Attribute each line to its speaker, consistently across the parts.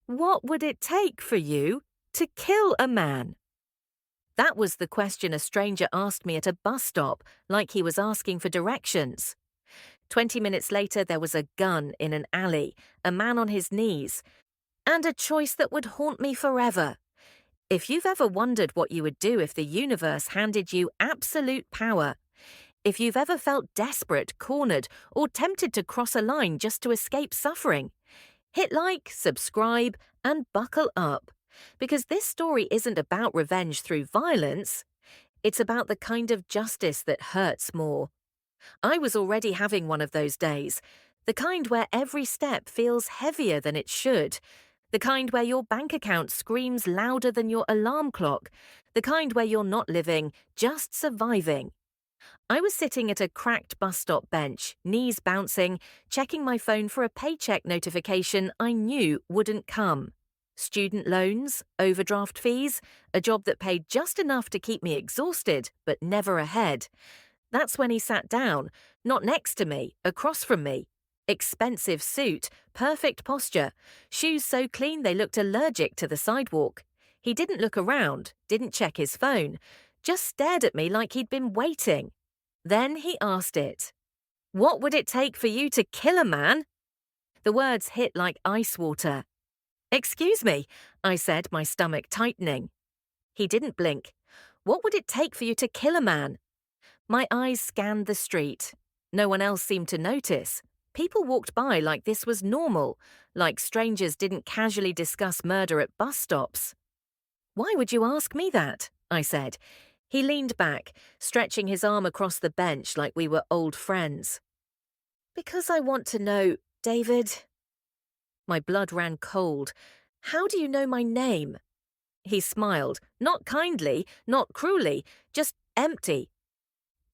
Speaker 1: What would it take for you to kill a man? That was the question a stranger asked me at a bus stop, like he was asking for directions. 20 minutes later, there was a gun in an alley, a man on his knees, and a choice that would haunt me forever. If you've ever wondered what you would do if the universe handed you absolute power, if you've ever felt desperate, cornered, or tempted to cross a line just to escape suffering, hit like, subscribe, and buckle up. Because this story isn't about revenge through violence, it's about the kind of justice that hurts more. I was already having one of those days, the kind where every step feels heavier than it should, the kind where your bank account screams louder than your alarm clock, the kind where you're not living, just surviving. I was sitting at a cracked bus stop bench, knees bouncing, checking my phone for a paycheck notification I knew wouldn't come. Student loans, overdraft fees, a job that paid just enough to keep me exhausted, but never ahead. That's when he sat down, not next to me, across from me. Expensive suit, perfect posture, shoes so clean they looked allergic to the sidewalk. He didn't look around, didn't check his phone, just stared at me like he'd been waiting. Then he asked it. What would it take for you to kill a man? The words hit like ice water. Excuse me, I said, my stomach tightening. He didn't blink. What would it take for you to kill a man? My eyes scanned the street. No one else seemed to notice. People walked by like this was normal, like strangers didn't casually discuss murder at bus stops. Why would you ask me that? I said. He leaned back, stretching his arm across the bench like we were old friends. Because I want to know, David. My blood ran cold. How do you know my name? He smiled, not kindly, not cruelly, just empty.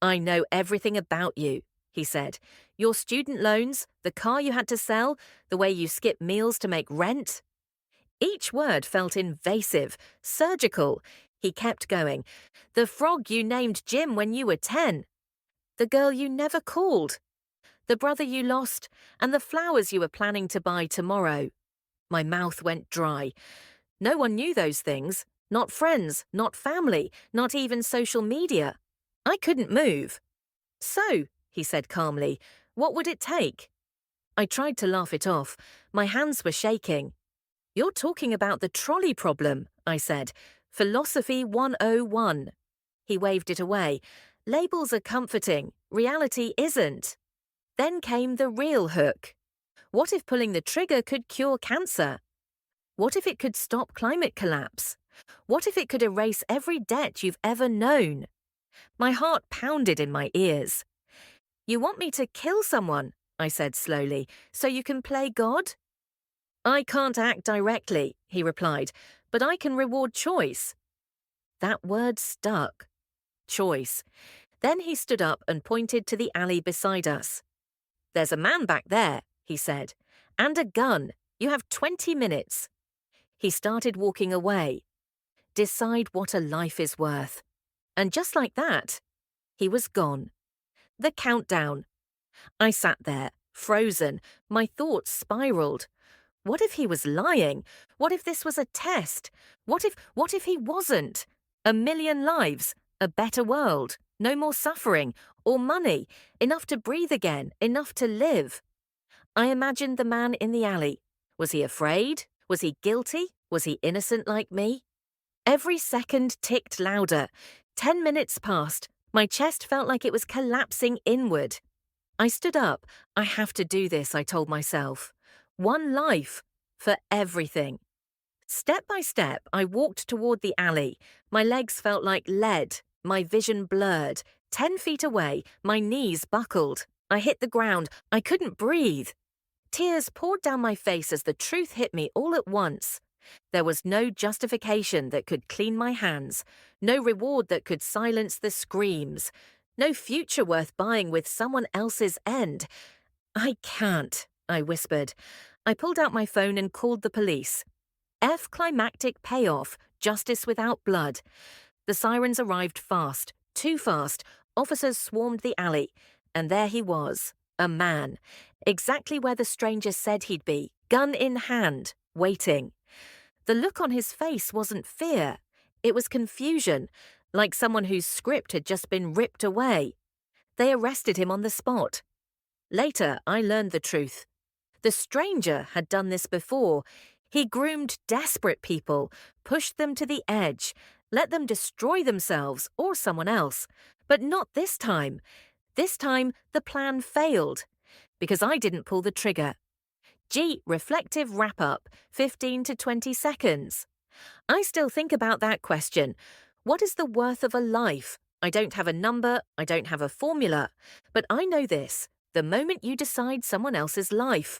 Speaker 1: I know everything about you, he said. Your student loans, the car you had to sell, the way you skip meals to make rent. Each word felt invasive, surgical. He kept going. The frog you named Jim when you were 10. The girl you never called. The brother you lost, and the flowers you were planning to buy tomorrow. My mouth went dry. No one knew those things. Not friends, not family, not even social media. I couldn't move. So, he said calmly, what would it take? I tried to laugh it off. My hands were shaking. You're talking about the trolley problem, I said. Philosophy 101. He waved it away. Labels are comforting. Reality isn't. Then came the real hook. What if pulling the trigger could cure cancer? What if it could stop climate collapse? What if it could erase every debt you've ever known? My heart pounded in my ears. You want me to kill someone, I said slowly, so you can play God? I can't act directly, he replied, but I can reward choice. That word stuck. Choice. Then he stood up and pointed to the alley beside us. There's a man back there, he said, and a gun. You have 20 minutes. He started walking away. Decide what a life is worth. And just like that, he was gone. The countdown. I sat there, frozen. My thoughts spiraled. What if he was lying? What if this was a test? What if he wasn't? A million lives, a better world, no more suffering, or money, enough to breathe again, enough to live. I imagined the man in the alley. Was he afraid? Was he guilty? Was he innocent like me? Every second ticked louder. 10 minutes passed. My chest felt like it was collapsing inward. I stood up. I have to do this, I told myself. One life for everything. Step by step, I walked toward the alley. My legs felt like lead, my vision blurred. 10 feet away, my knees buckled. I hit the ground. I couldn't breathe. Tears poured down my face as the truth hit me all at once. There was no justification that could clean my hands, no reward that could silence the screams, no future worth buying with someone else's end. I can't, I whispered. I pulled out my phone and called the police. Climactic payoff, justice without blood. The sirens arrived fast, too fast. Officers swarmed the alley, and there he was, a man, exactly where the stranger said he'd be, gun in hand, waiting. The look on his face wasn't fear. It was confusion, like someone whose script had just been ripped away. They arrested him on the spot. Later, I learned the truth. The stranger had done this before. He groomed desperate people, pushed them to the edge, let them destroy themselves or someone else. But not this time. This time, the plan failed. Because I didn't pull the trigger. G. Reflective wrap-up, 15 to 20 seconds. I still think about that question. What is the worth of a life? I don't have a number, I don't have a formula. But I know this. The moment you decide someone else's life,